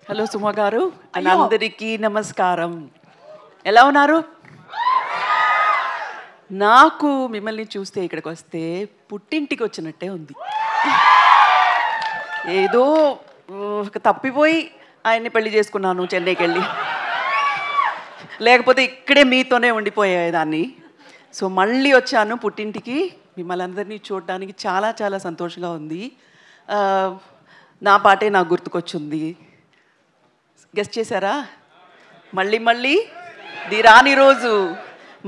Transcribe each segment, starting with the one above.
Hello Suma గారు, అందరికీ నమస్కారం. ఎలా ఉన్నారు? నాకు మిమ్మల్ని చూస్తే ఇక్కడికి వస్తే పుట్టింటికి వచ్చినట్టే ఉంది. ఏదో తప్పిపోయి ఆయన్ని పెళ్లి చేసుకున్నాను చెన్నైకి వెళ్ళి, లేకపోతే ఇక్కడే మీతోనే ఉండిపోయేదాన్ని. సో మళ్ళీ వచ్చాను పుట్టింటికి. మిమ్మల్ని అందరినీ చూడడానికి చాలా చాలా సంతోషంగా ఉంది. నా పాటే నాకు గుర్తుకొచ్చింది. గెస్ట్ చేశారా? మళ్ళీ మళ్ళీ ది రాని రోజు,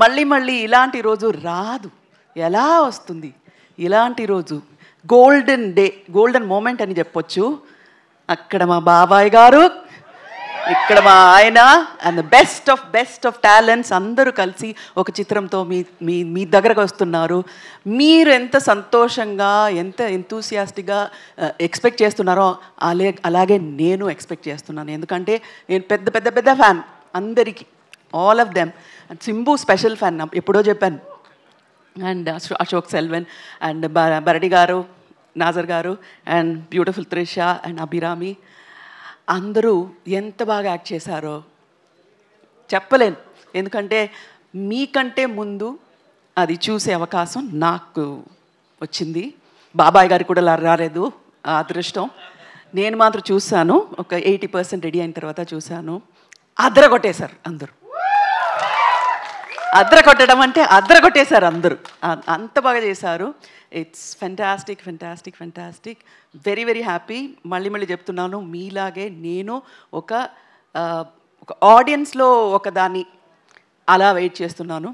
మళ్ళీ మళ్ళీ ఇలాంటి రోజు రాదు. ఎలా వస్తుంది ఇలాంటి రోజు? గోల్డెన్ డే, గోల్డెన్ మూమెంట్ అని చెప్పొచ్చు. అక్కడ మా బాబాయ్ గారు, ఇక్కడ మా ఆయన, అండ్ బెస్ట్ ఆఫ్ టాలెంట్స్ అందరూ కలిసి ఒక చిత్రంతో మీ దగ్గరకు వస్తున్నారు. మీరు ఎంత సంతోషంగా, ఎంత ఎంతూసియాస్టిక్గా ఎక్స్పెక్ట్ చేస్తున్నారో అలాగే నేను ఎక్స్పెక్ట్ చేస్తున్నాను. ఎందుకంటే నేను పెద్ద ఫ్యాన్ అందరికీ, all of them. And Simbu special fan, ఎప్పుడో చెప్పాను. అండ్ అశోక్ సెల్వన్ అండ్ బరడి గారు, నాజర్ గారు, and beautiful Trisha and Abhirami అందరూ ఎంత బాగా యాక్ట్ చేశారో చెప్పలేను. ఎందుకంటే మీకంటే ముందు అది చూసే అవకాశం నాకు వచ్చింది. బాబాయ్ గారికి కూడా రాలేదు ఆ అదృష్టం. నేను మాత్రం చూశాను, ఒక 80% రెడీ అయిన తర్వాత చూశాను. అదరగొట్టేశారు అందరూ. అదరగొట్టడం అంటే అదరగొట్టేశారు అందరూ. అంత బాగా చేశారు. It's fantastic. Very happy. మళ్ళీ చెప్తున్నాను, మీలాగే నేను ఒక ఆడియన్స్లో ఒకదాన్ని అలా వెయిట్ చేస్తున్నాను.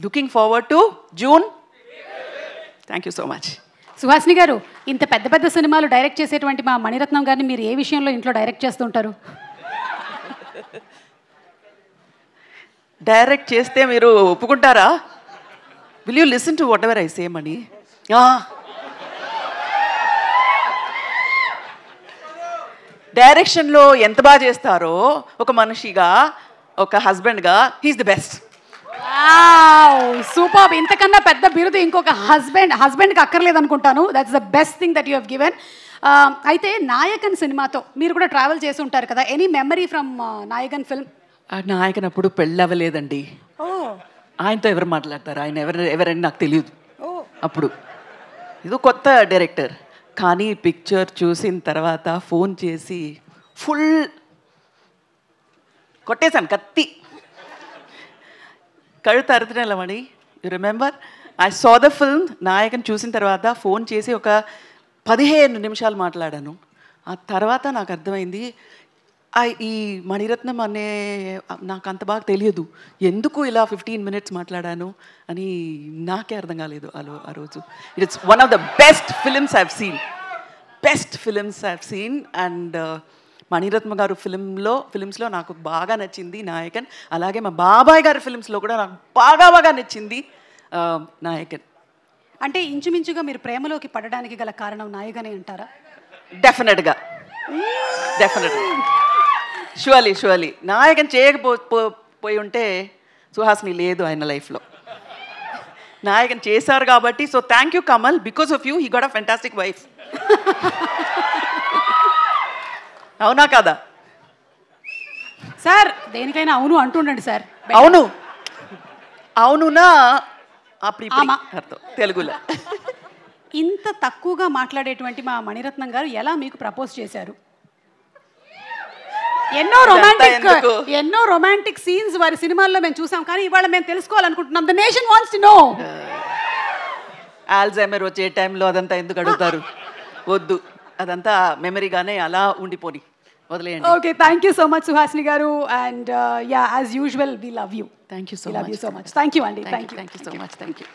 Looking forward to June. Thank you so much. Suhasini గారు, ఇంత పెద్ద సినిమాలు డైరెక్ట్ చేసేటువంటి మా మణిరత్నం గారిని మీరు ఏ విషయంలో ఇంట్లో డైరెక్ట్ చేస్తుంటారు? డైరెక్ట్ చేస్తే మీరు ఒప్పుకుంటారా? Will you listen to what ever I say? డైరెక్షన్లో ఎంత బాగా చేస్తారో ఒక మనిషిగా, ఒక హస్బెండ్గా, హీఈస్ ది బెస్ట్. సూపర్. ఇంతకన్నా పెద్ద బిరుదు ఇంకొక హస్బెండ్కి అక్కర్లేదు అనుకుంటాను. That's the best thing that you have given. అయితే నాయకన్ సినిమాతో మీరు కూడా ట్రావెల్ చేసి ఉంటారు కదా. Any memory from Nayakan film? Nayakan అప్పుడు పెళ్ళి అవ్వలేదండి. ఆయనతో ఎవరు మాట్లాడతారు? ఆయన ఎవరని నాకు తెలియదు అప్పుడు. ఇది కొత్త డైరెక్టర్. కానీ పిక్చర్ చూసిన తర్వాత ఫోన్ చేసి ఫుల్ కొట్టేశాను, కత్తి కழுత అరుతున్నమని. You remember? I saw the film. Nayakan చూసిన తర్వాత ఫోన్ చేసి ఒక 15 నిమిషాలు మాట్లాడాను. ఆ తర్వాత నాకు అర్థమైంది, ఈ మణిరత్నం అనే నాకు అంత బాగా తెలియదు, ఎందుకు ఇలా 15 minutes మాట్లాడాను అని నాకే అర్థం కాలేదు ఆ రోజు. It's one of the best films I've seen. And Mani Ratnam గారు ఫిలిమ్స్లో నాకు బాగా నచ్చింది నాయకన్. అలాగే మా బాబాయ్ గారి ఫిలిమ్స్లో కూడా నాకు బాగా నచ్చింది నాయకన్. అంటే ఇంచుమించుగా మీరు ప్రేమలోకి పడడానికి గల కారణం నాయకనే అంటారా? డెఫినెట్గా. షూర్లీ నాయకన్ చేయకపోయి ఉంటే సుహాసిని లేదు ఆయన లైఫ్లో. నాయకన్ చేశారు కాబట్టి. So thank you Kamal. Because of you he got a fantastic wife. అవునా కదా సార్? దేనికైనా అవును అంటుండండి సార్. అవునునా అప్పుడు అర్థం తెలుగులో. ఇంత తక్కువగా మాట్లాడేటువంటి మా మణిరత్నం గారు ఎలా మీకు ప్రపోజ్ చేశారు? ఎన్నో రొమాంటిక్ సీన్స్ వారి సినిమాల్లో మేము చూసాం, కానీ ఇవాళ మేము తెలుసుకోవాలనుకుంటున్నాం. The nation wants to know. Alzheimer వచ్చే టైంలో అదంతా ఎందుకు అడుగుతారు? వద్దు, అదంతా మెమరీగానే అలా ఉండిపోని వదిలేయండి. Okay, thank you so much Suhasini garu. And yeah, as usual we love you. Thank you so much. Thank you అండి. Thank you so much. Thank you.